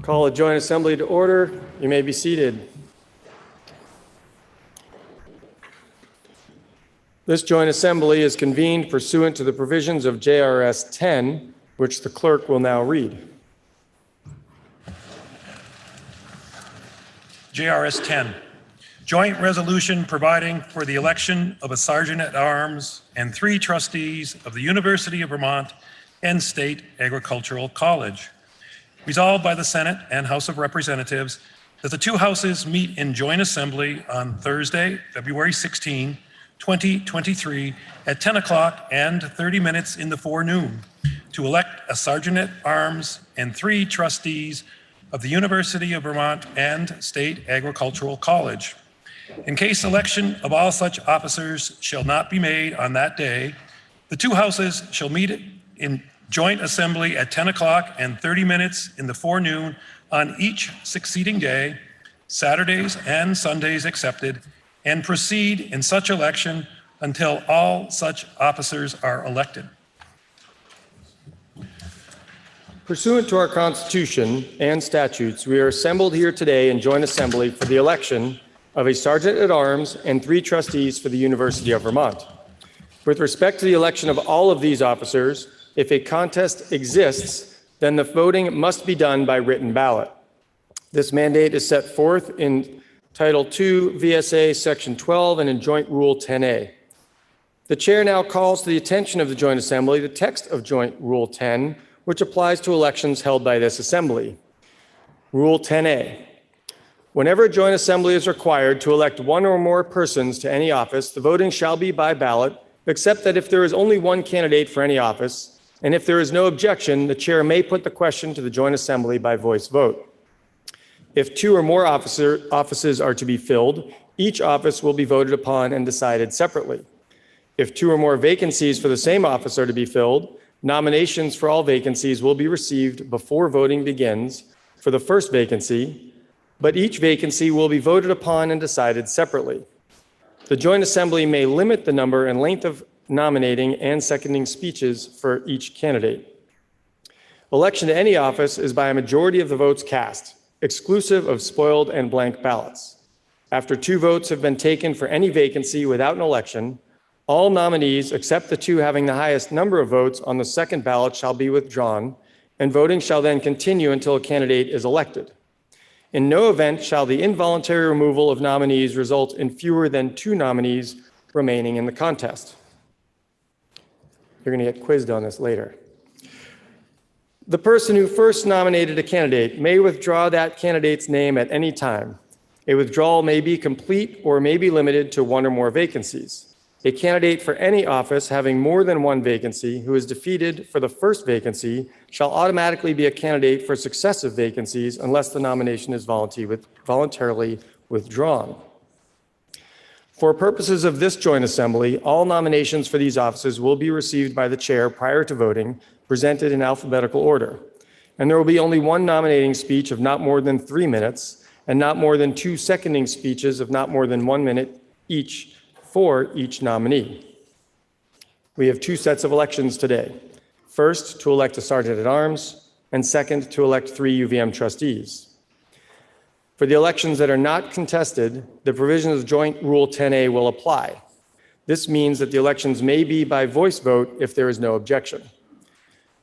Call a joint assembly to order. You may be seated. This joint assembly is convened pursuant to the provisions of JRS 10, which the clerk will now read. JRS 10, joint resolution providing for the election of a sergeant at arms and 3 trustees of the University of Vermont and State Agricultural College. Resolved by the Senate and House of Representatives that the 2 houses meet in joint assembly on Thursday, February 16, 2023 at 10 o'clock and 30 minutes in the forenoon to elect a sergeant at arms and 3 trustees of the University of Vermont and State Agricultural College. In case election of all such officers shall not be made on that day, the 2 houses shall meet in joint assembly at 10 o'clock and 30 minutes in the forenoon on each succeeding day, Saturdays and Sundays excepted, and proceed in such election until all such officers are elected. Pursuant to our Constitution and statutes, we are assembled here today in joint assembly for the election of a sergeant at arms and 3 trustees for the University of Vermont. With respect to the election of all of these officers, if a contest exists, then the voting must be done by written ballot. This mandate is set forth in Title II, VSA Section 12, and in Joint Rule 10A. The chair now calls to the attention of the Joint Assembly the text of Joint Rule 10, which applies to elections held by this assembly. Rule 10A. Whenever a joint assembly is required to elect 1 or more persons to any office, the voting shall be by ballot, except that if there is only 1 candidate for any office, and if there is no objection, the chair may put the question to the joint assembly by voice vote. If 2 or more offices are to be filled, each office will be voted upon and decided separately. If 2 or more vacancies for the same office are to be filled, nominations for all vacancies will be received before voting begins for the first vacancy, but each vacancy will be voted upon and decided separately. The joint assembly may limit the number and length of nominating and seconding speeches for each candidate. Election to any office is by a majority of the votes cast, exclusive of spoiled and blank ballots. After 2 votes have been taken for any vacancy without an election, all nominees except the 2 having the highest number of votes on the second ballot shall be withdrawn, and voting shall then continue until a candidate is elected. In no event shall the involuntary removal of nominees result in fewer than 2 nominees remaining in the contest. You're going to get quizzed on this later. The person who first nominated a candidate may withdraw that candidate's name at any time. A withdrawal may be complete or may be limited to 1 or more vacancies. A candidate for any office having more than 1 vacancy who is defeated for the first vacancy shall automatically be a candidate for successive vacancies unless the nomination is voluntarily withdrawn. For purposes of this joint assembly, all nominations for these offices will be received by the chair prior to voting, presented in alphabetical order. And there will be only 1 nominating speech of not more than 3 minutes and not more than 2 seconding speeches of not more than 1 minute each for each nominee. We have 2 sets of elections today. First, to elect a sergeant at arms, and second, to elect 3 UVM trustees. For the elections that are not contested, the provisions of Joint Rule 10A will apply. This means that the elections may be by voice vote if there is no objection.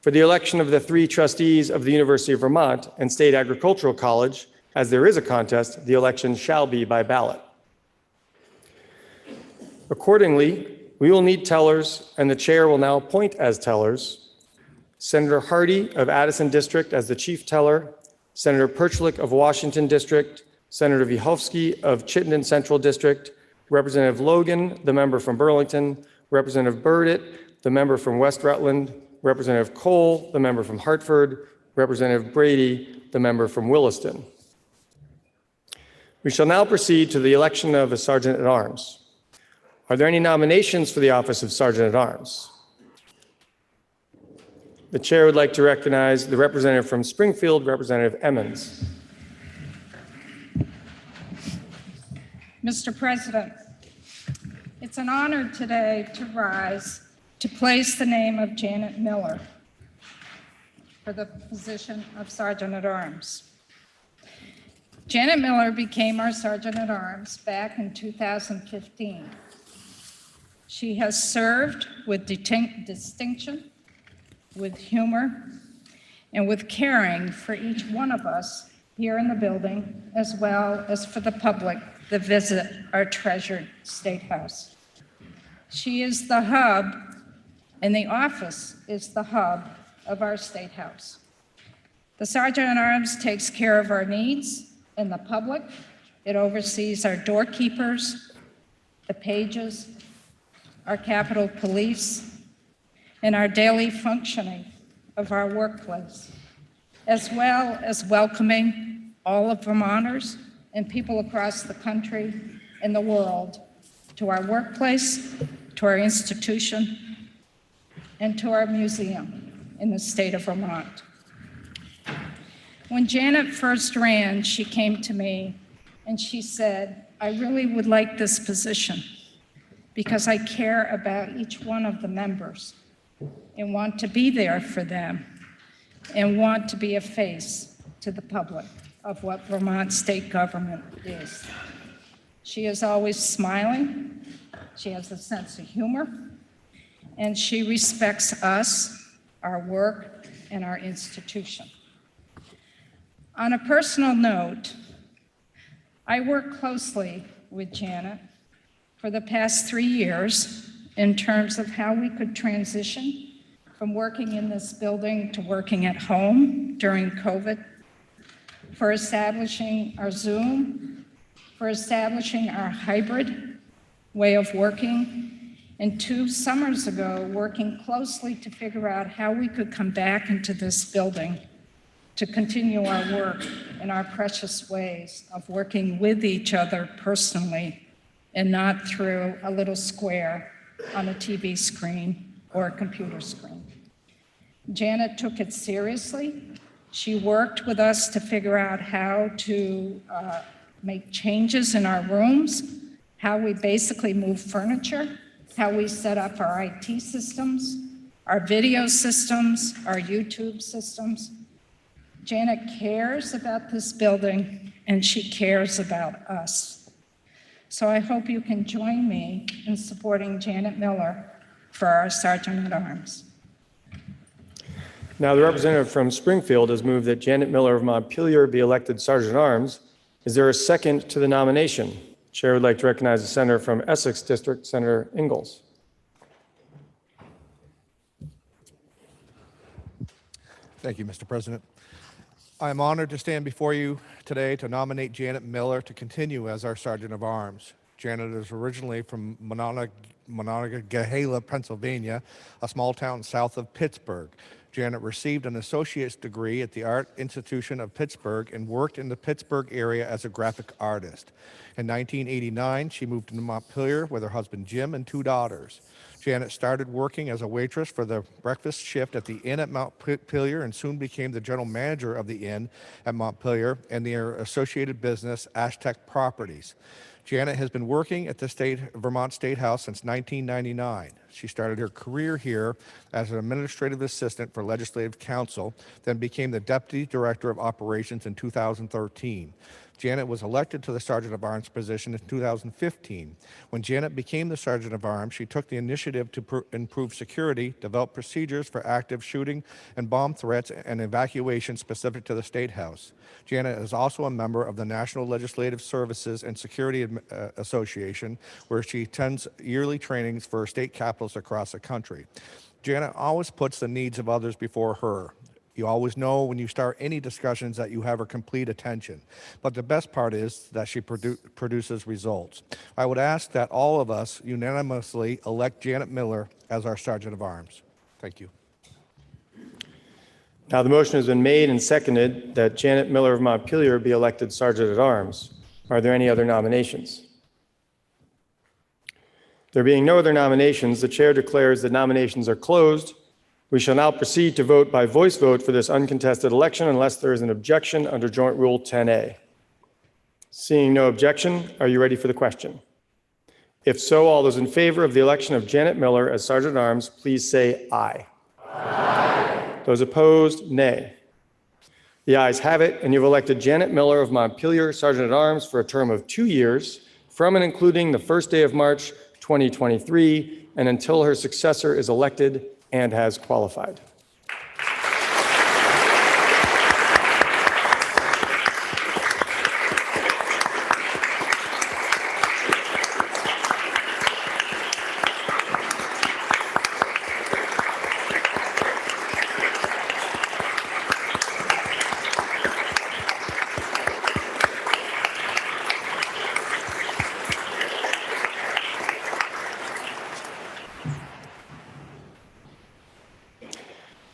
For the election of the 3 trustees of the University of Vermont and State Agricultural College, as there is a contest, the election shall be by ballot. Accordingly, we will need tellers, and the chair will now appoint as tellers Senator Hardy of Addison District as the chief teller, Senator Perchlik of Washington District, Senator Vihovsky of Chittenden Central District, Representative Logan, the member from Burlington, Representative Burdett, the member from West Rutland, Representative Cole, the member from Hartford, Representative Brady, the member from Williston. We shall now proceed to the election of a sergeant at arms. Are there any nominations for the office of sergeant at arms? The chair would like to recognize the representative from Springfield, Representative Emmons. Mr. President, it's an honor today to rise to place the name of Janet Miller for the position of Sergeant at Arms. Janet Miller became our Sergeant at Arms back in 2015. She has served with distinction, with humor, and with caring for each one of us here in the building, as well as for the public that visit our treasured State House. She is the hub, and the office is the hub of our State House. The Sergeant at Arms takes care of our needs and the public. It oversees our doorkeepers, the pages, our Capitol Police, and our daily functioning of our workplace, as well as welcoming all of Vermonters and people across the country and the world to our workplace, to our institution, and to our museum in the state of Vermont. When Janet first ran, she came to me and she said, I really would like this position because I care about each one of the members and want to be there for them and want to be a face to the public of what Vermont state government is. She is always smiling, she has a sense of humor, and she respects us, our work, and our institution. On a personal note, I worked closely with Janet for the past 3 years in terms of how we could transition from working in this building to working at home during COVID, for establishing our Zoom, for establishing our hybrid way of working, and 2 summers ago, working closely to figure out how we could come back into this building to continue our work in our precious ways of working with each other personally and not through a little square on a TV screen or a computer screen. Janet took it seriously. She worked with us to figure out how to make changes in our rooms, how we basically move furniture, how we set up our IT systems, our video systems, our YouTube systems. Janet cares about this building and she cares about us. So I hope you can join me in supporting Janet Miller for our Sergeant at Arms. Now, the representative from Springfield has moved that Janet Miller of Montpelier be elected Sergeant at Arms. Is there a second to the nomination? Chair would like to recognize the senator from Essex District, Senator Ingalls. Thank you, Mr. President. I am honored to stand before you today to nominate Janet Miller to continue as our Sergeant of Arms. Janet is originally from Monongahela, Pennsylvania, a small town south of Pittsburgh. Janet received an associate's degree at the Art Institution of Pittsburgh and worked in the Pittsburgh area as a graphic artist. In 1989, she moved to Montpelier with her husband Jim and 2 daughters. Janet started working as a waitress for the breakfast shift at the inn at Montpelier and soon became the general manager of the inn at Montpelier and their associated business, Aztec Properties. Janet has been working at the Vermont State House since 1999. She started her career here as an administrative assistant for Legislative Counsel, then became the Deputy Director of Operations in 2013. Janet was elected to the Sergeant of Arms position in 2015. When Janet became the Sergeant of Arms, she took the initiative to improve security, develop procedures for active shooting and bomb threats and evacuation specific to the State House. Janet is also a member of the National Legislative Services and Security Association, where she attends yearly trainings for state capitals across the country. Janet always puts the needs of others before her. You always know when you start any discussions that you have her complete attention. But the best part is that she produces results. I would ask that all of us unanimously elect Janet Miller as our Sergeant of Arms. Thank you. Now, the motion has been made and seconded that Janet Miller of Montpelier be elected Sergeant at Arms. Are there any other nominations? There being no other nominations, the chair declares that nominations are closed. We shall now proceed to vote by voice vote for this uncontested election unless there is an objection under Joint Rule 10A. Seeing no objection, are you ready for the question? If so, all those in favor of the election of Janet Miller as Sergeant at Arms, please say aye. Aye. Those opposed, nay. The ayes have it, and you've elected Janet Miller of Montpelier, Sergeant at Arms, for a term of 2 years, from and including the first day of March 2023, and until her successor is elected and has qualified.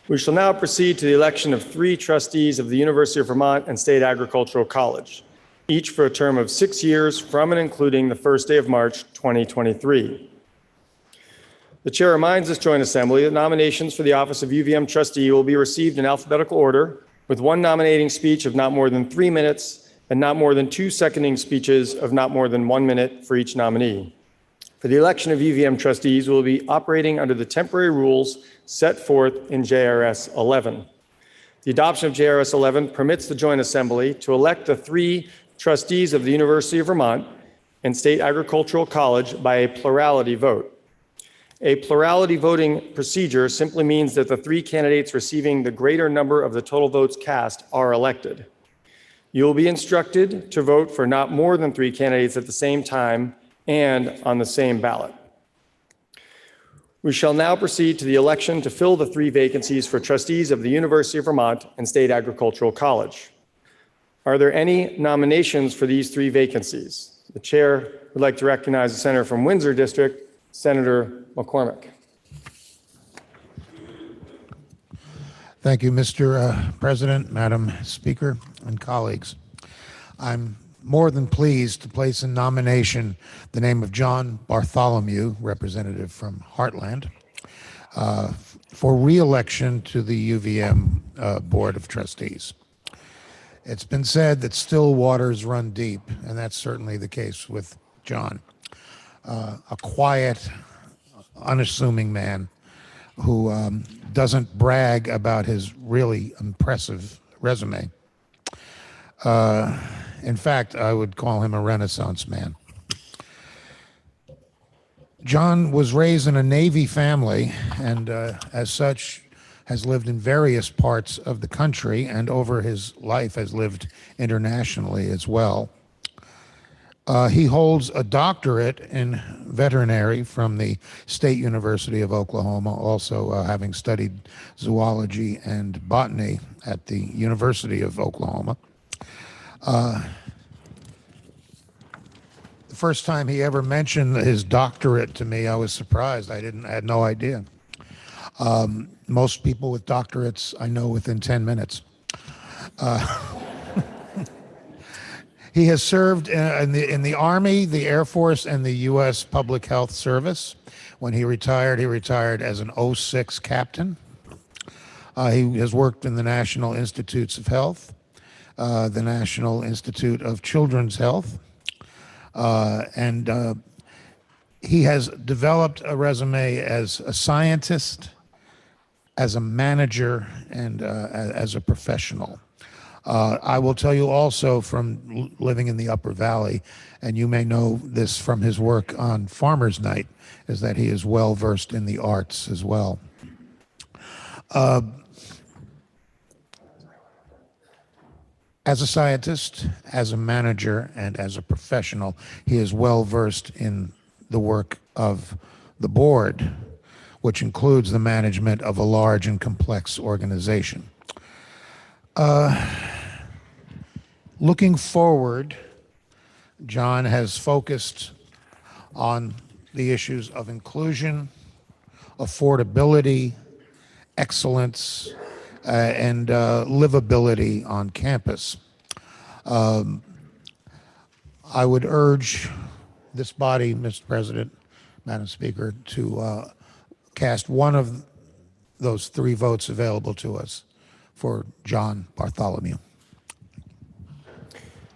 We shall now proceed to the election of 3 trustees of the University of Vermont and State Agricultural College, each for a term of 6 years from and including the first day of March 2023. The chair reminds this joint assembly that nominations for the office of UVM trustee will be received in alphabetical order, with one nominating speech of not more than 3 minutes and not more than 2 seconding speeches of not more than 1 minute for each nominee. For the election of UVM trustees, we will be operating under the temporary rules set forth in JRS 11. The adoption of JRS 11 permits the joint assembly to elect the 3 trustees of the University of Vermont and State Agricultural College by a plurality vote. A plurality voting procedure simply means that the 3 candidates receiving the greater number of the total votes cast are elected. You will be instructed to vote for not more than 3 candidates at the same time and on the same ballot. We shall now proceed to the election to fill the 3 vacancies for trustees of the University of Vermont and State Agricultural College. Are there any nominations for these 3 vacancies? The chair would like to recognize the senator from Windsor District, Senator McCormick. Thank you, Mr. President, Madam Speaker, and colleagues. I'm more than pleased to place in nomination the name of John Bartholomew, representative from Heartland, for re-election to the UVM Board of Trustees. It's been said that still waters run deep, and that's certainly the case with John. A quiet, unassuming man who doesn't brag about his really impressive resume. In fact, I would call him a Renaissance man. John was raised in a Navy family and as such has lived in various parts of the country and over his life has lived internationally as well. He holds a doctorate in veterinary from the State University of Oklahoma, also having studied zoology and botany at the University of Oklahoma. The first time he ever mentioned his doctorate to me, I was surprised. I had no idea. Most people with doctorates I know within 10 minutes. He has served in the Army, the Air Force, and the U.S. Public Health Service. When he retired as an 06 captain. He has worked in the National Institutes of Health, the National Institute of Children's Health, and he has developed a resume as a scientist, as a manager, and as a professional. I will tell you also from living in the Upper Valley, and you may know this from his work on Farmers Night, is that he is well versed in the arts as well. As a scientist, as a manager, and as a professional, he is well versed in the work of the board, which includes the management of a large and complex organization. Looking forward, John has focused on the issues of inclusion, affordability, excellence, and livability on campus. I would urge this body, Mr. President, Madam Speaker, to cast one of those 3 votes available to us for John Bartholomew.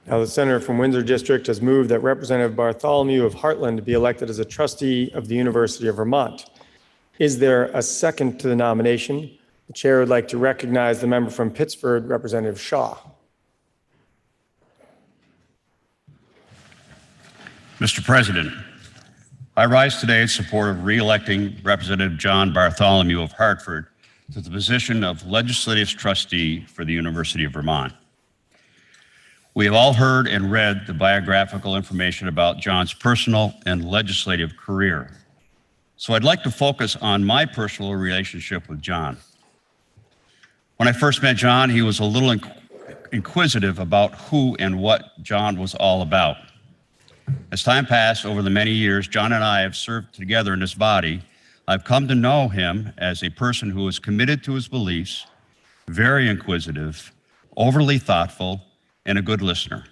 Now, the senator from Windsor District has moved that Representative Bartholomew of Heartland be elected as a trustee of the University of Vermont. Is there a second to the nomination? The chair would like to recognize the member from Pittsford, Representative Shaw. Mr. President, I rise today in support of re-electing Representative John Bartholomew of Hartford to the position of Legislative Trustee for the University of Vermont. We have all heard and read the biographical information about John's personal and legislative career. So I'd like to focus on my personal relationship with John. When I first met John, he was a little inquisitive about who and what John was all about. As time passed over the many years John and I have served together in this body, I've come to know him as a person who is committed to his beliefs, very inquisitive, overly thoughtful, and a good listener.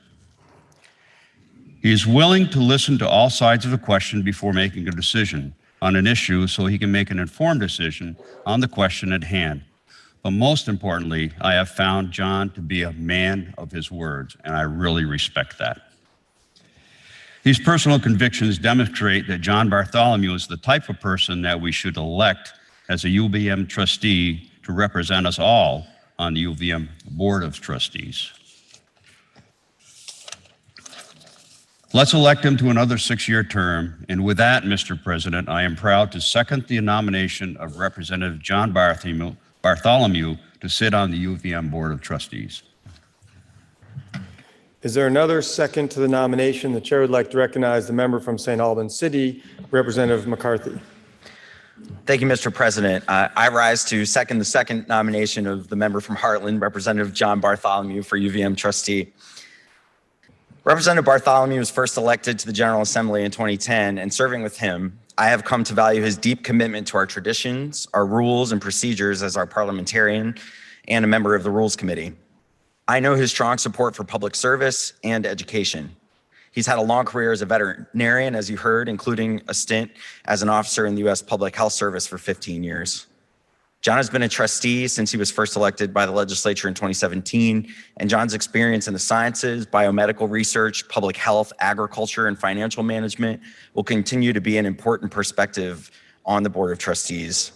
He is willing to listen to all sides of a question before making a decision on an issue so he can make an informed decision on the question at hand. But most importantly, I have found John to be a man of his words, and I really respect that. These personal convictions demonstrate that John Bartholomew is the type of person that we should elect as a UVM trustee to represent us all on the UVM Board of Trustees. Let's elect him to another 6-year term. And with that, Mr. President, I am proud to second the nomination of Representative John Bartholomew to sit on the UVM Board of Trustees. Is there another second to the nomination? The chair would like to recognize the member from St. Albans City, Representative McCarthy. Thank you, Mr. President. I rise to second the second nomination of the member from Heartland, Representative John Bartholomew, for UVM trustee. Representative Bartholomew was first elected to the General Assembly in 2010, and serving with him, I have come to value his deep commitment to our traditions, our rules and procedures as our parliamentarian and a member of the Rules Committee. I know his strong support for public service and education. He's had a long career as a veterinarian, as you heard, including a stint as an officer in the U.S. Public Health Service for 15 years. John has been a trustee since he was first elected by the legislature in 2017, and John's experience in the sciences, biomedical research, public health, agriculture, and financial management will continue to be an important perspective on the Board of Trustees.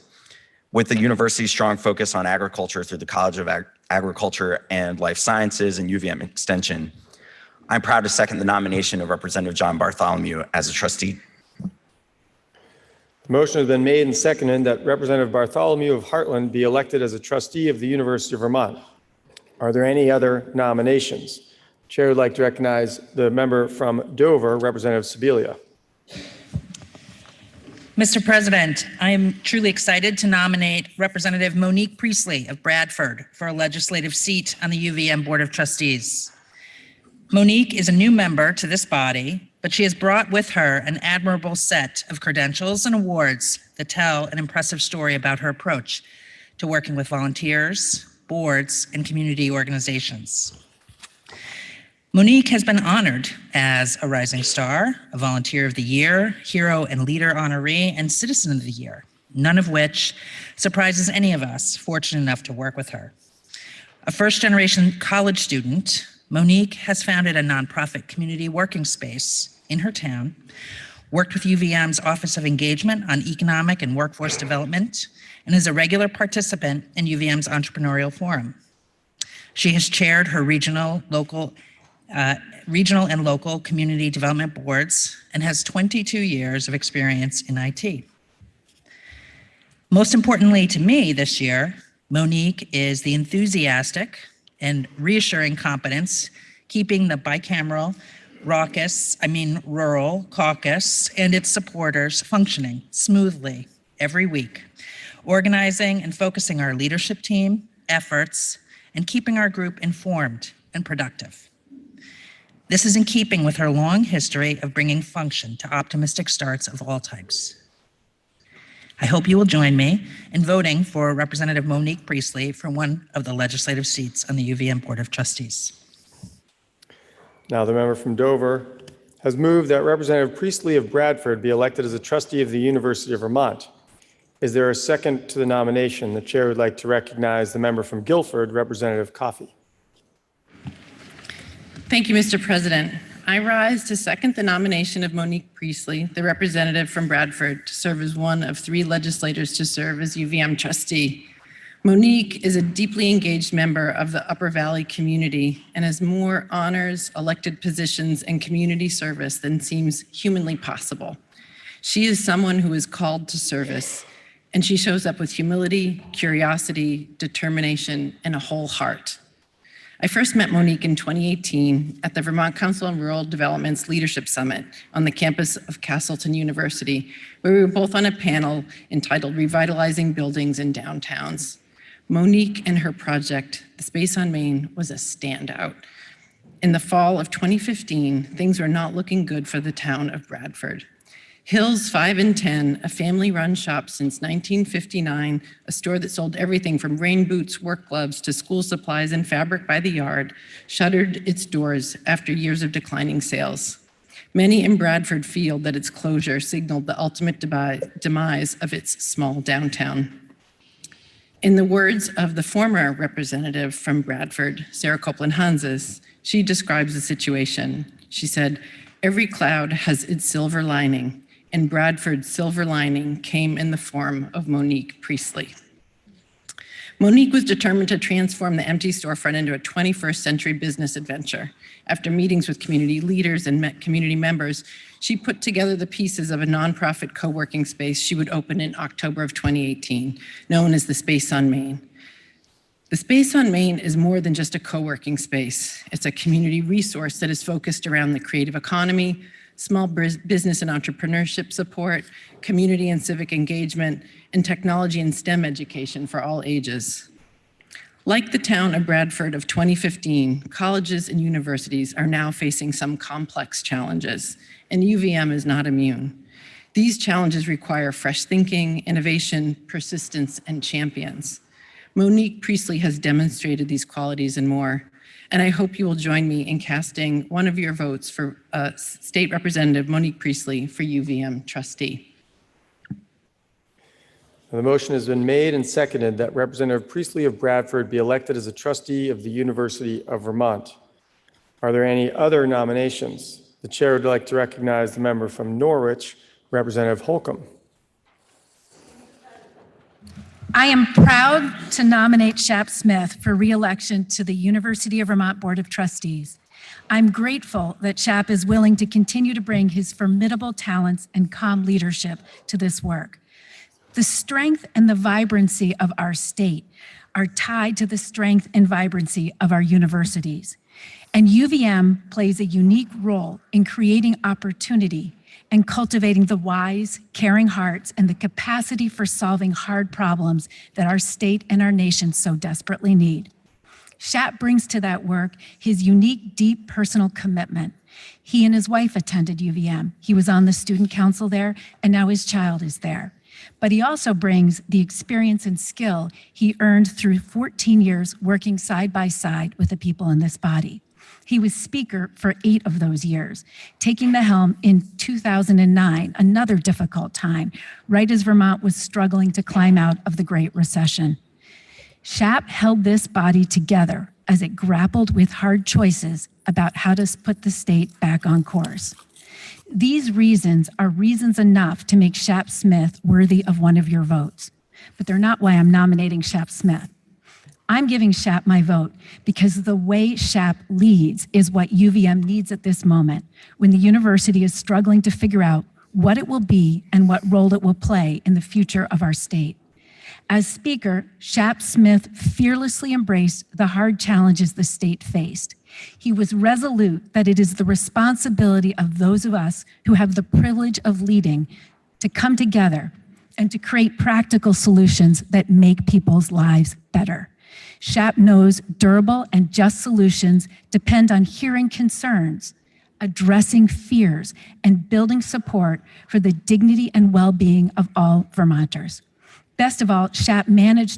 With the university's strong focus on agriculture through the College of Agriculture and Life Sciences and UVM Extension, I'm proud to second the nomination of Representative John Bartholomew as a trustee. The motion has been made and seconded that Representative Bartholomew of Heartland be elected as a trustee of the University of Vermont. Are there any other nominations? The chair would like to recognize the member from Dover, Representative Sibilia. Mr. President, I am truly excited to nominate Representative Monique Priestley of Bradford for a legislative seat on the UVM Board of Trustees. Monique is a new member to this body, but she has brought with her an admirable set of credentials and awards that tell an impressive story about her approach to working with volunteers, boards, and community organizations. Monique has been honored as a Rising Star, a Volunteer of the Year, Hero and Leader Honoree, and Citizen of the Year, none of which surprises any of us fortunate enough to work with her. A first-generation college student, Monique has founded a nonprofit community working space in her town, worked with UVM's Office of Engagement on Economic and Workforce Development, and is a regular participant in UVM's Entrepreneurial Forum. She has chaired her regional and local community development boards and has 22 years of experience in IT. Most importantly to me this year, Monique is the enthusiastic and reassuring competence keeping the bicameral, rural caucus and its supporters functioning smoothly every week, organizing and focusing our leadership team efforts and keeping our group informed and productive. This is in keeping with her long history of bringing function to optimistic starts of all types. I hope you will join me in voting for Representative Monique Priestley for one of the legislative seats on the UVM Board of Trustees. Now the member from Dover has moved that Representative Priestley of Bradford be elected as a trustee of the University of Vermont. Is there a second to the nomination? The chair would like to recognize the member from Guilford, Representative Coffey. Thank you, Mr. President. I rise to second the nomination of Monique Priestley, the representative from Bradford, to serve as one of 3 legislators to serve as UVM trustee. Monique is a deeply engaged member of the Upper Valley community and has more honors, elected positions, and community service than seems humanly possible. She is someone who is called to service, and she shows up with humility, curiosity, determination, and a whole heart. I first met Monique in 2018 at the Vermont Council on Rural Development's Leadership Summit on the campus of Castleton University, where we were both on a panel entitled Revitalizing Buildings in Downtowns. Monique and her project, The Space on Main, was a standout. In the fall of 2015, things were not looking good for the town of Bradford. Hills 5 and 10, a family-run shop since 1959, a store that sold everything from rain boots, work gloves, to school supplies and fabric by the yard, shuttered its doors after years of declining sales. Many in Bradford feel that its closure signaled the ultimate demise of its small downtown. In the words of the former representative from Bradford, Sarah Copeland-Hanses, she describes the situation. She said, "Every cloud has its silver lining, and Bradford's silver lining came in the form of Monique Priestley." Monique was determined to transform the empty storefront into a 21st century business adventure. After meetings with community leaders and community members, she put together the pieces of a nonprofit co-working space she would open in October of 2018, known as the Space on Main. The Space on Main is more than just a co-working space. It's a community resource that is focused around the creative economy, small business and entrepreneurship support, community and civic engagement, and technology and STEM education for all ages. Like the town of Bradford of 2015, colleges and universities are now facing some complex challenges, and UVM is not immune. These challenges require fresh thinking, innovation, persistence, and champions. Monique Priestley has demonstrated these qualities and more, and I hope you will join me in casting one of your votes for State Representative Monique Priestley for UVM trustee. The motion has been made and seconded that Representative Priestley of Bradford be elected as a trustee of the University of Vermont. Are there any other nominations? The chair would like to recognize the member from Norwich, Representative Holcomb. I am proud to nominate Shap Smith for re-election to the University of Vermont Board of Trustees. I'm grateful that Shap is willing to continue to bring his formidable talents and calm leadership to this work. The strength and the vibrancy of our state are tied to the strength and vibrancy of our universities. And UVM plays a unique role in creating opportunity and cultivating the wise, caring hearts and the capacity for solving hard problems that our state and our nation so desperately need. Shap brings to that work his unique, deep personal commitment. He and his wife attended UVM. He was on the student council there, and now his child is there. But he also brings the experience and skill he earned through 14 years working side by side with the people in this body. He was speaker for 8 of those years, taking the helm in 2009, another difficult time, right as Vermont was struggling to climb out of the Great Recession. Shap held this body together as it grappled with hard choices about how to put the state back on course. These reasons are reasons enough to make Shap Smith worthy of one of your votes, but they're not why I'm nominating Shap Smith. I'm giving Shap my vote because the way Shap leads is what UVM needs at this moment, when the university is struggling to figure out what it will be and what role it will play in the future of our state. As Speaker, Shap Smith fearlessly embraced the hard challenges the state faced. He was resolute that it is the responsibility of those of us who have the privilege of leading to come together and to create practical solutions that make people's lives better. Shap knows durable and just solutions depend on hearing concerns, addressing fears, and building support for the dignity and well-being of all Vermonters. Best of all, Shap manages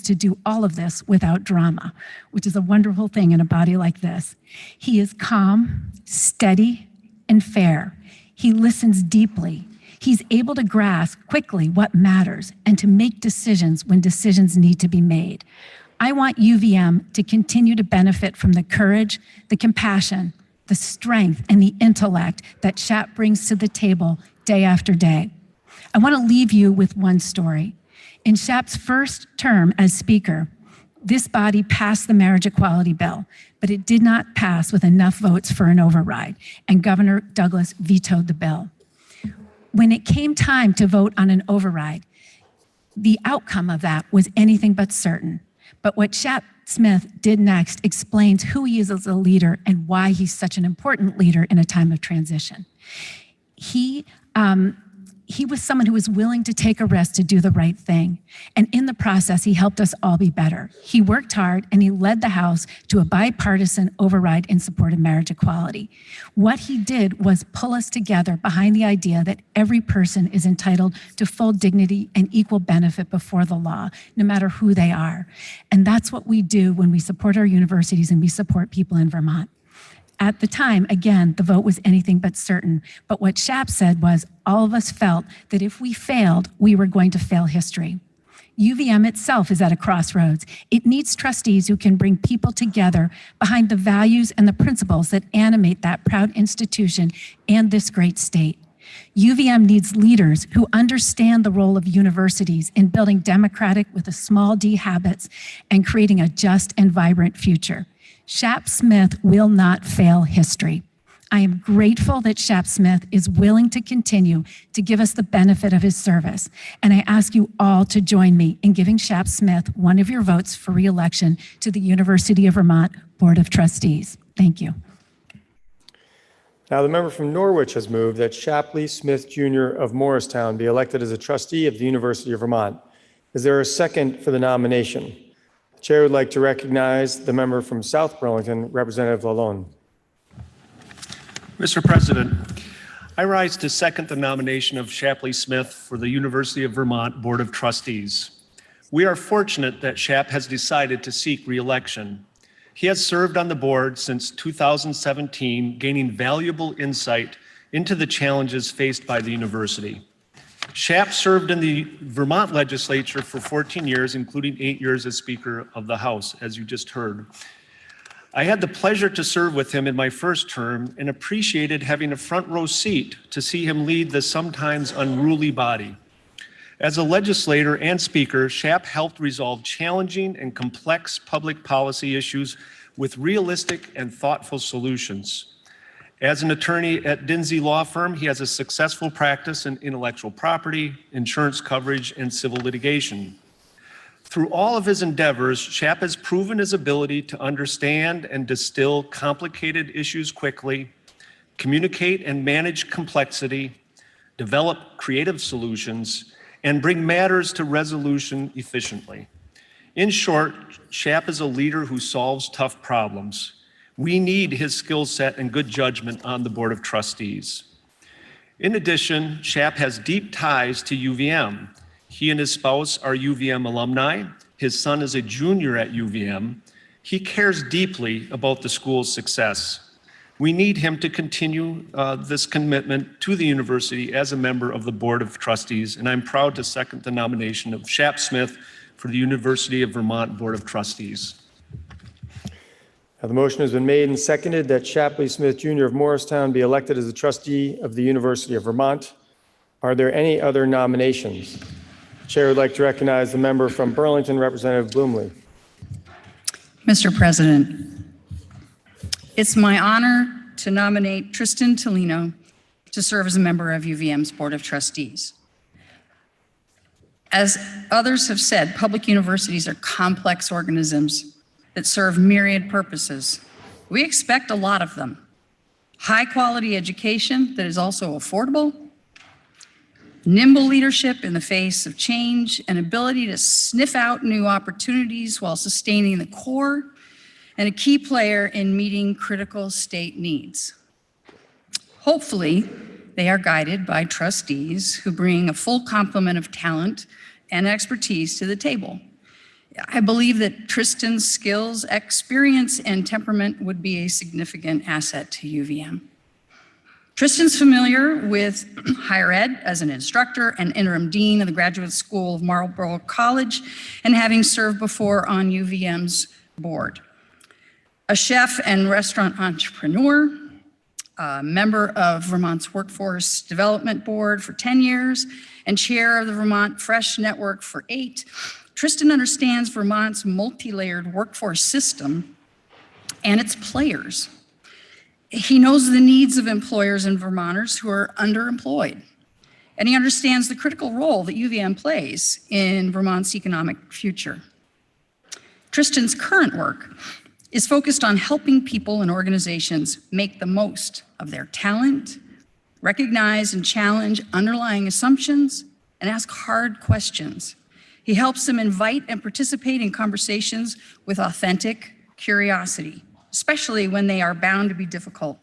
to do all of this without drama, which is a wonderful thing in a body like this. He is calm, steady, and fair. He listens deeply. He's able to grasp quickly what matters and to make decisions when decisions need to be made. I want UVM to continue to benefit from the courage, the compassion, the strength, and the intellect that Shap brings to the table day after day. I want to leave you with one story. In Shap's first term as Speaker, this body passed the marriage equality bill, but it did not pass with enough votes for an override, and Governor Douglas vetoed the bill. When it came time to vote on an override, the outcome of that was anything but certain. But what Shap Smith did next explains who he is as a leader and why he's such an important leader in a time of transition. He was someone who was willing to take a risk to do the right thing. And in the process, he helped us all be better. He worked hard and he led the House to a bipartisan override in support of marriage equality. What he did was pull us together behind the idea that every person is entitled to full dignity and equal benefit before the law, no matter who they are. And that's what we do when we support our universities and we support people in Vermont. At the time, again, the vote was anything but certain. But what Shap said was all of us felt that if we failed, we were going to fail history. UVM itself is at a crossroads. It needs trustees who can bring people together behind the values and the principles that animate that proud institution and this great state. UVM needs leaders who understand the role of universities in building democratic with a small d habits and creating a just and vibrant future. Shap Smith will not fail history. I am grateful that Shap Smith is willing to continue to give us the benefit of his service. And I ask you all to join me in giving Shap Smith one of your votes for re-election to the University of Vermont Board of Trustees. Thank you. Now, the member from Norwich has moved that Shapley Smith Jr. of Morristown be elected as a trustee of the University of Vermont. Is there a second for the nomination? The chair would like to recognize the member from South Burlington, Representative Lalonde. Mr. President, I rise to second the nomination of Shapley Smith for the University of Vermont Board of Trustees. We are fortunate that Shap has decided to seek re-election. He has served on the board since 2017, gaining valuable insight into the challenges faced by the university. Shap served in the Vermont legislature for 14 years, including 8 years as Speaker of the House, as you just heard. I had the pleasure to serve with him in my first term and appreciated having a front row seat to see him lead the sometimes unruly body. As a legislator and speaker, Shap helped resolve challenging and complex public policy issues with realistic and thoughtful solutions. As an attorney at Dinsey Law Firm, he has a successful practice in intellectual property, insurance coverage, and civil litigation. Through all of his endeavors, Shap has proven his ability to understand and distill complicated issues quickly, communicate and manage complexity, develop creative solutions, and bring matters to resolution efficiently. In short, Shap is a leader who solves tough problems. We need his skill set and good judgment on the Board of Trustees. In addition, Shap has deep ties to UVM. He and his spouse are UVM alumni. His son is a junior at UVM. He cares deeply about the school's success. We need him to continue this commitment to the university as a member of the Board of Trustees, and I'm proud to second the nomination of Shap Smith for the University of Vermont Board of Trustees. Now, the motion has been made and seconded that Shapley Smith Jr. of Morristown be elected as a trustee of the University of Vermont. Are there any other nominations? The chair would like to recognize the member from Burlington, Representative Bloomley. Mr. President, it's my honor to nominate Tristan Tolino to serve as a member of UVM's Board of Trustees. As others have said, public universities are complex organisms that serve myriad purposes. We expect a lot of them. High quality education that is also affordable, nimble leadership in the face of change, and ability to sniff out new opportunities while sustaining the core, and a key player in meeting critical state needs. Hopefully, they are guided by trustees who bring a full complement of talent and expertise to the table. I believe that Tristan's skills, experience, and temperament would be a significant asset to UVM. Tristan's familiar with higher ed as an instructor and interim dean of the Graduate School of Marlborough College, and having served before on UVM's board. A chef and restaurant entrepreneur, member of Vermont's Workforce Development Board for 10 years and chair of the Vermont Fresh Network for 8. Tristan understands Vermont's multi-layered workforce system and its players. He knows the needs of employers and Vermonters who are underemployed. And he understands the critical role that UVM plays in Vermont's economic future. Tristan's current work is focused on helping people and organizations make the most of their talent, recognize and challenge underlying assumptions, and ask hard questions. He helps them invite and participate in conversations with authentic curiosity, especially when they are bound to be difficult.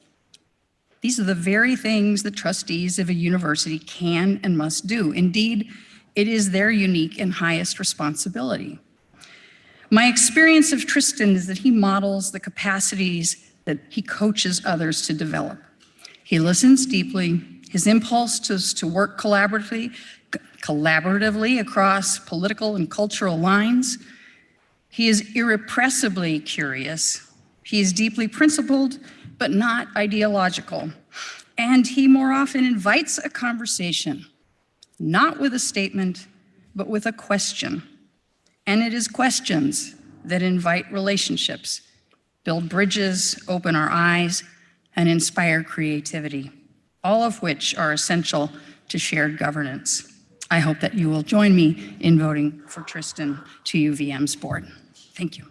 These are the very things that trustees of a university can and must do. Indeed, it is their unique and highest responsibility. My experience of Tristan is that he models the capacities that he coaches others to develop. He listens deeply. His impulse is to work collaboratively across political and cultural lines. He is irrepressibly curious. He is deeply principled, but not ideological. And he more often invites a conversation, not with a statement, but with a question. And it is questions that invite relationships, build bridges, open our eyes, and inspire creativity, all of which are essential to shared governance. I hope that you will join me in voting for Tristan to UVM's board. Thank you.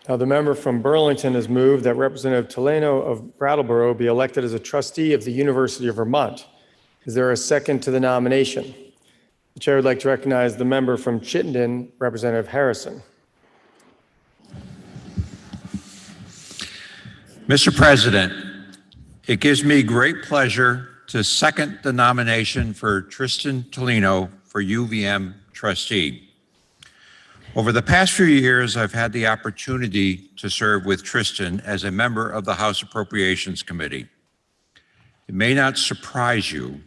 Now, the member from Burlington has moved that Representative Toleno of Brattleboro be elected as a trustee of the University of Vermont. Is there a second to the nomination? The chair would like to recognize the member from Chittenden, Representative Harrison. Mr. President, it gives me great pleasure to second the nomination for Tristan Toleno for UVM trustee. Over the past few years, I've had the opportunity to serve with Tristan as a member of the House Appropriations Committee. It may not surprise you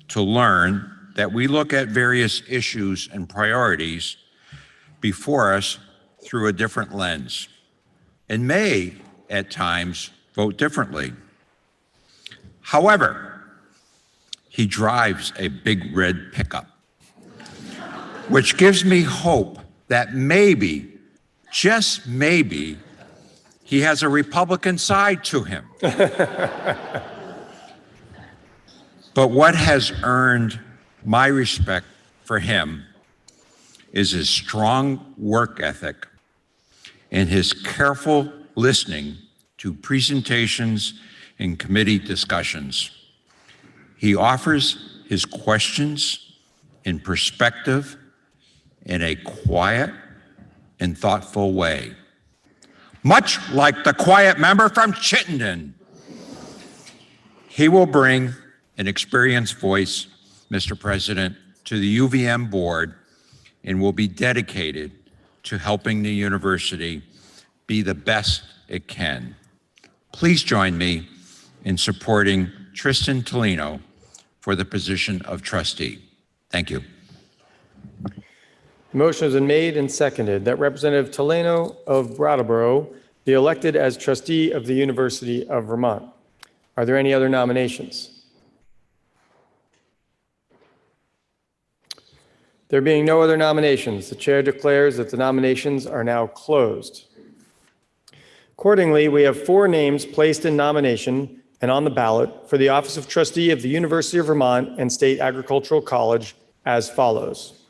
to learn that we look at various issues and priorities before us through a different lens and may, at times, vote differently. However, he drives a big red pickup, which gives me hope that maybe, just maybe, he has a Republican side to him. But what has earned my respect for him is his strong work ethic and his careful listening to presentations and committee discussions. He offers his questions in perspective in a quiet and thoughtful way, much like the quiet member from Chittenden. He will bring an experienced voice, Mr. President, to the UVM board and will be dedicated to helping the university be the best it can. Please join me in supporting Tristan Toleno for the position of trustee. Thank you. The motion has been made and seconded that Representative Toleno of Brattleboro be elected as trustee of the University of Vermont. Are there any other nominations? There being no other nominations, the chair declares that the nominations are now closed. Accordingly, we have 4 names placed in nomination and on the ballot for the office of trustee of the University of Vermont and State Agricultural College as follows: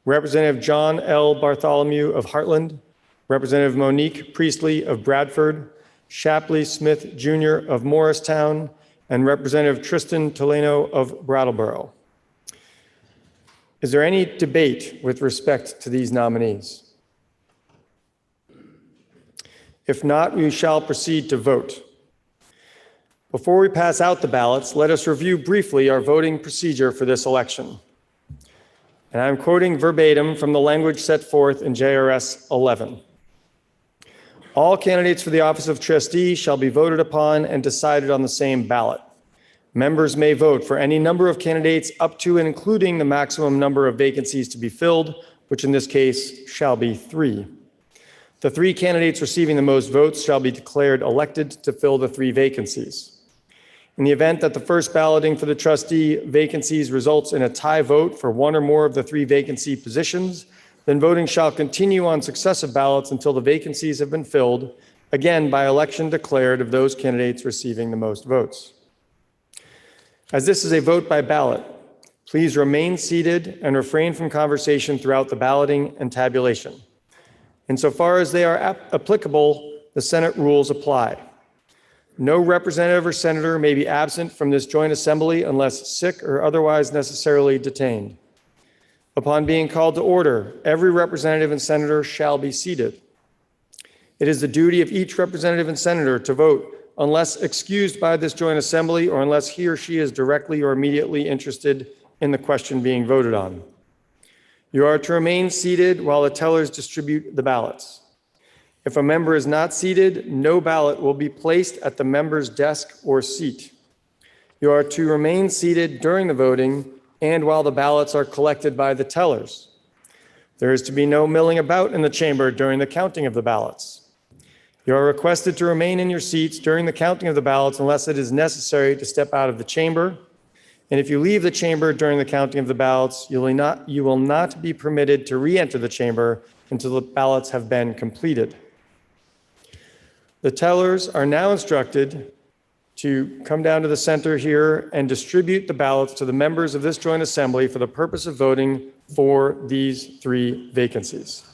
Representative John L. Bartholomew of Heartland, Representative Monique Priestley of Bradford, Shapley Smith Jr. of Morristown, and Representative Tristan Toleno of Brattleboro. Is there any debate with respect to these nominees? If not, we shall proceed to vote. Before we pass out the ballots, let us review briefly our voting procedure for this election. And I'm quoting verbatim from the language set forth in JRS 11. All candidates for the office of trustee shall be voted upon and decided on the same ballot. Members may vote for any number of candidates up to and including the maximum number of vacancies to be filled, which in this case shall be 3. The 3 candidates receiving the most votes shall be declared elected to fill the 3 vacancies. In the event that the first balloting for the trustee vacancies results in a tie vote for one or more of the 3 vacancy positions, then voting shall continue on successive ballots until the vacancies have been filled, again by election declared of those candidates receiving the most votes. As this is a vote by ballot, please remain seated and refrain from conversation throughout the balloting and tabulation. Insofar as they are applicable, the Senate rules apply. No representative or senator may be absent from this joint assembly unless sick or otherwise necessarily detained. Upon being called to order, every representative and senator shall be seated. It is the duty of each representative and senator to vote unless excused by this joint assembly or unless he or she is directly or immediately interested in the question being voted on. You are to remain seated while the tellers distribute the ballots. If a member is not seated, no ballot will be placed at the member's desk or seat. You are to remain seated during the voting and while the ballots are collected by the tellers. There is to be no milling about in the chamber during the counting of the ballots. You are requested to remain in your seats during the counting of the ballots unless it is necessary to step out of the chamber. And if you leave the chamber during the counting of the ballots, you will not be permitted to re-enter the chamber until the ballots have been completed. The tellers are now instructed to come down to the center here and distribute the ballots to the members of this joint assembly for the purpose of voting for these 3 vacancies.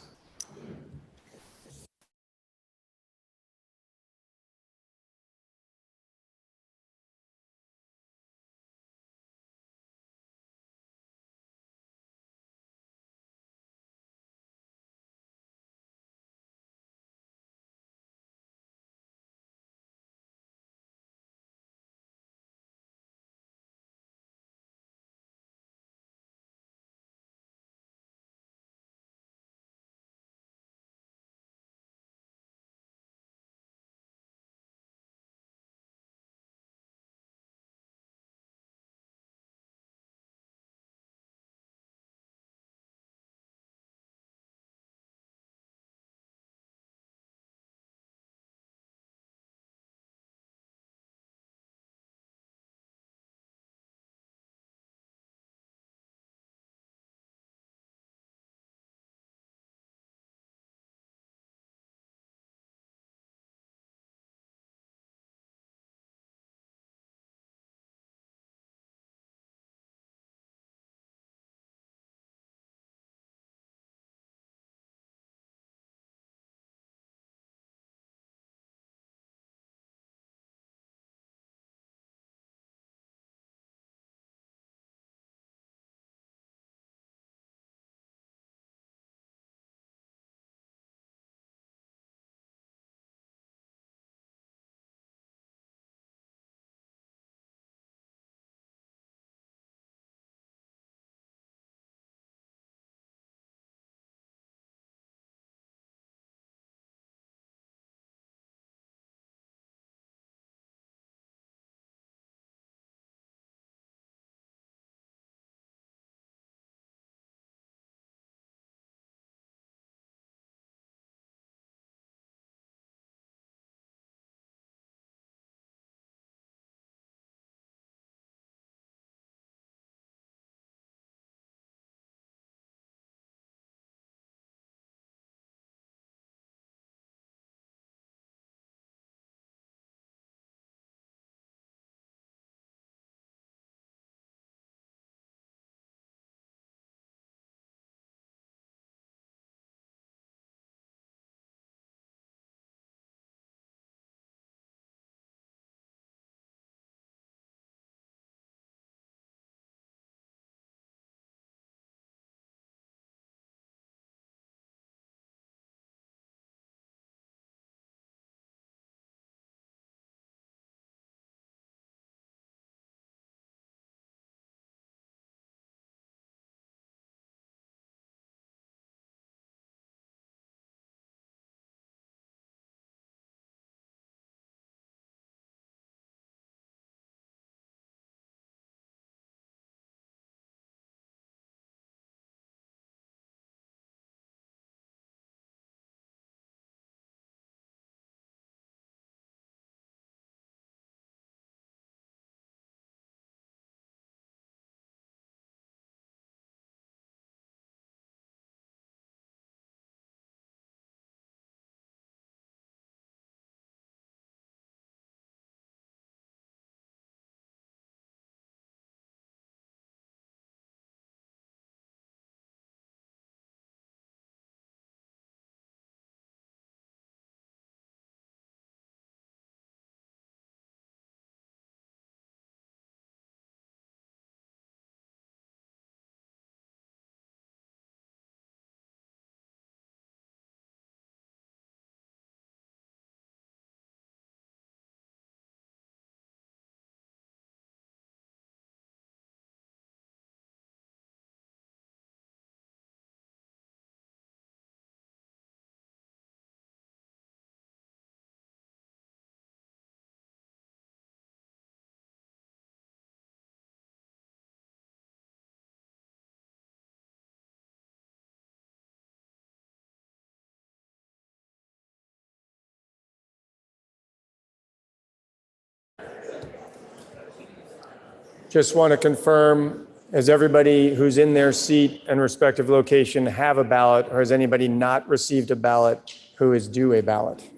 Just want to confirm, has everybody who's in their seat and respective location have a ballot, or has anybody not received a ballot who is due a ballot?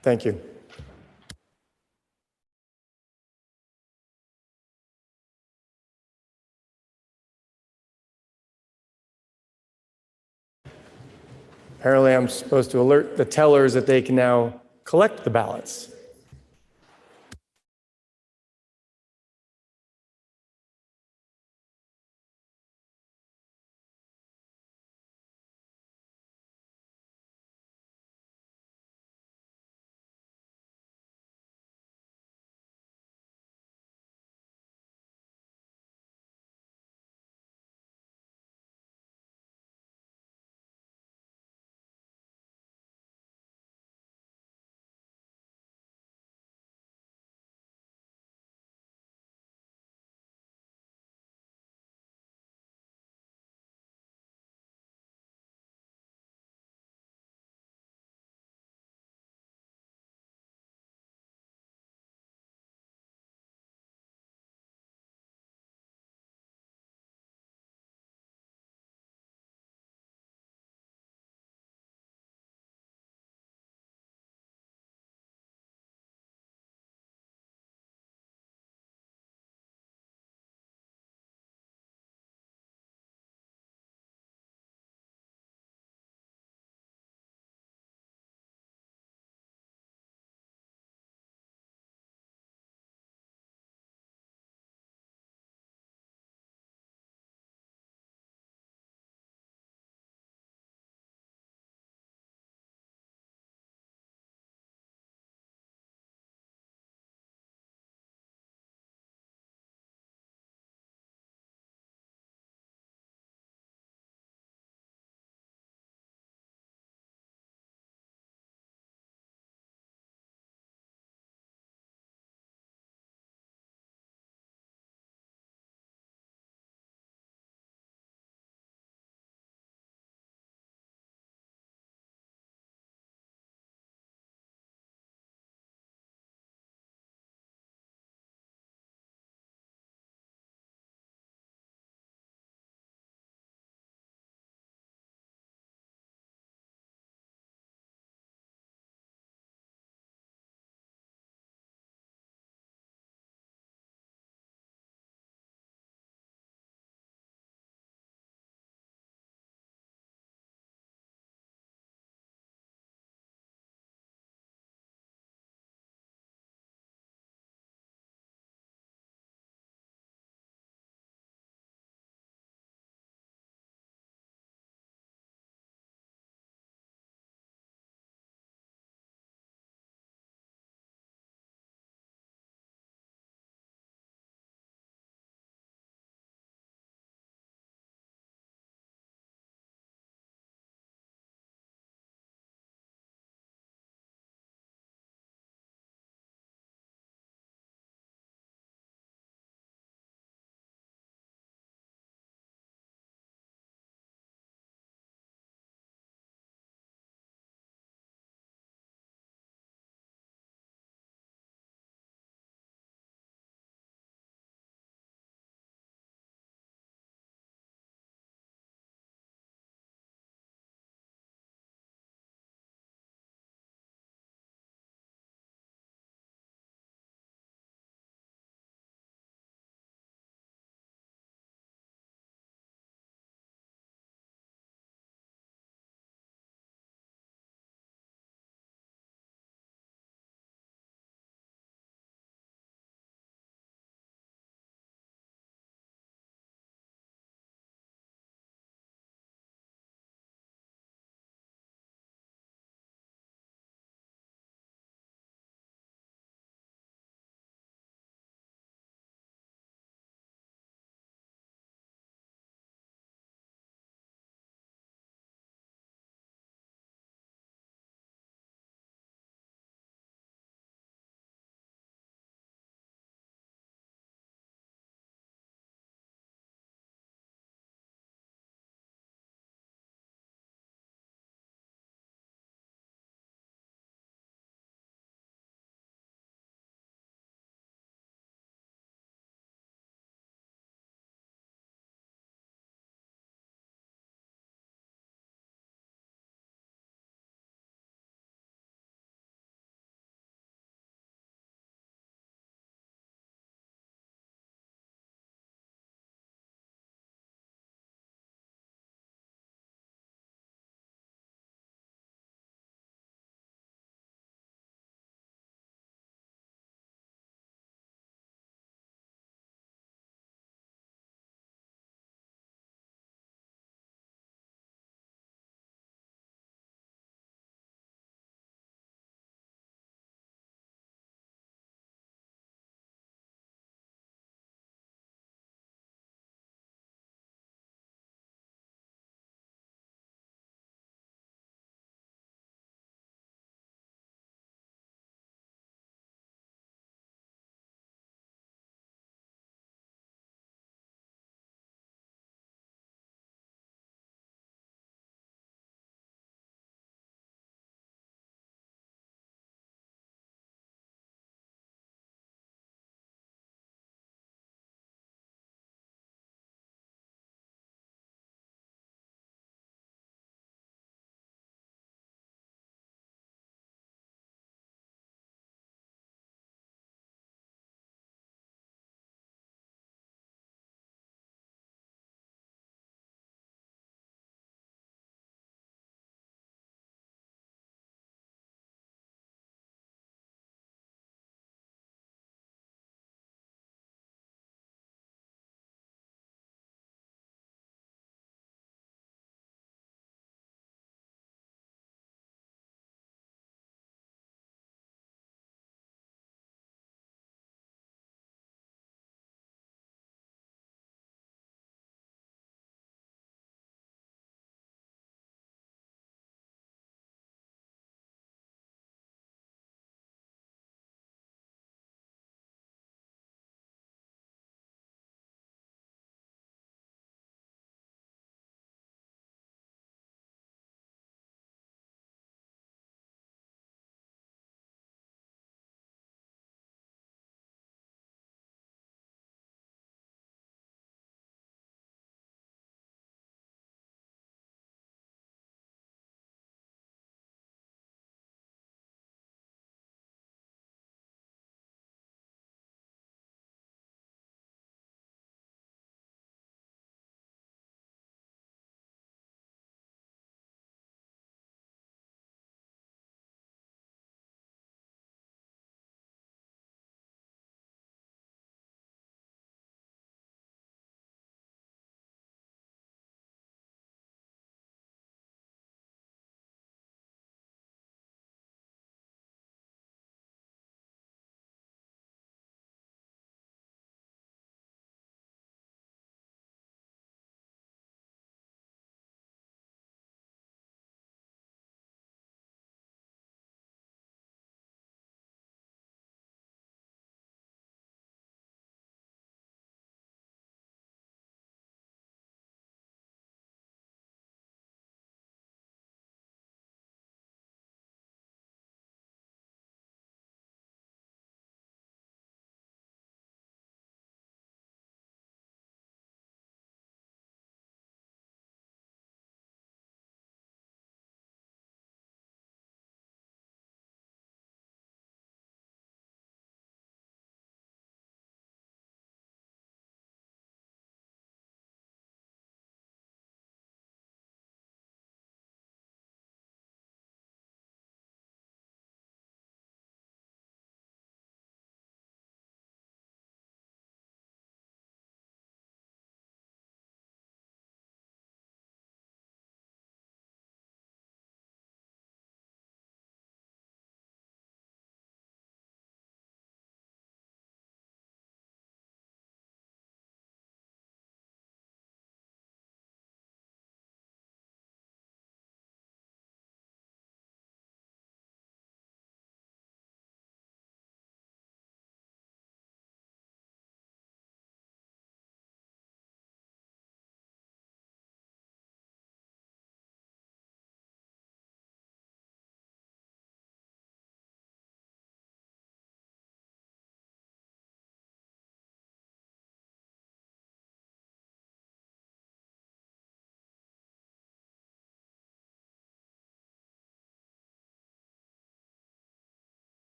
Thank you. Apparently, I'm supposed to alert the tellers that they can now collect the ballots.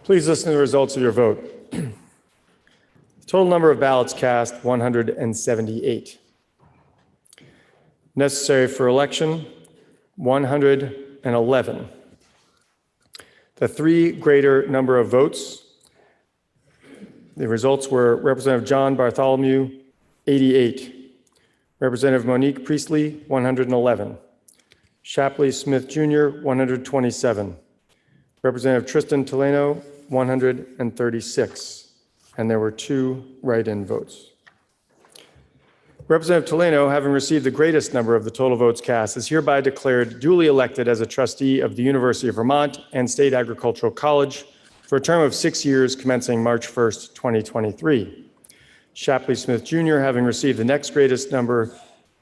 Please listen to the results of your vote. The total number of ballots cast, 178. Necessary for election, 111. The three greater number of votes, the results were Representative John Bartholomew, 88. Representative Monique Priestley, 111. Shapley Smith Jr., 127. Representative Tristan Toleno, 136. And there were 2 write-in votes. Representative Toleno, having received the greatest number of the total votes cast, is hereby declared duly elected as a trustee of the University of Vermont and State Agricultural College for a term of 6 years commencing March 1st, 2023. Shapley Smith Jr., having received the next greatest number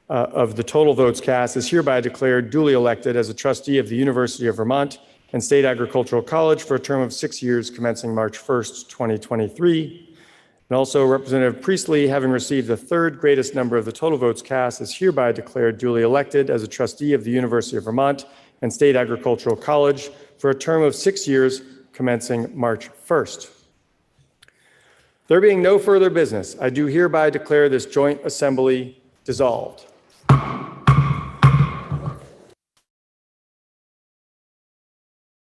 of the total votes cast, is hereby declared duly elected as a trustee of the University of Vermont and State Agricultural College for a term of 6 years commencing March 1st, 2023. And also, Representative Priestley, having received the third greatest number of the total votes cast, is hereby declared duly elected as a trustee of the University of Vermont and State Agricultural College for a term of 6 years commencing March 1st. There being no further business, I do hereby declare this joint assembly dissolved.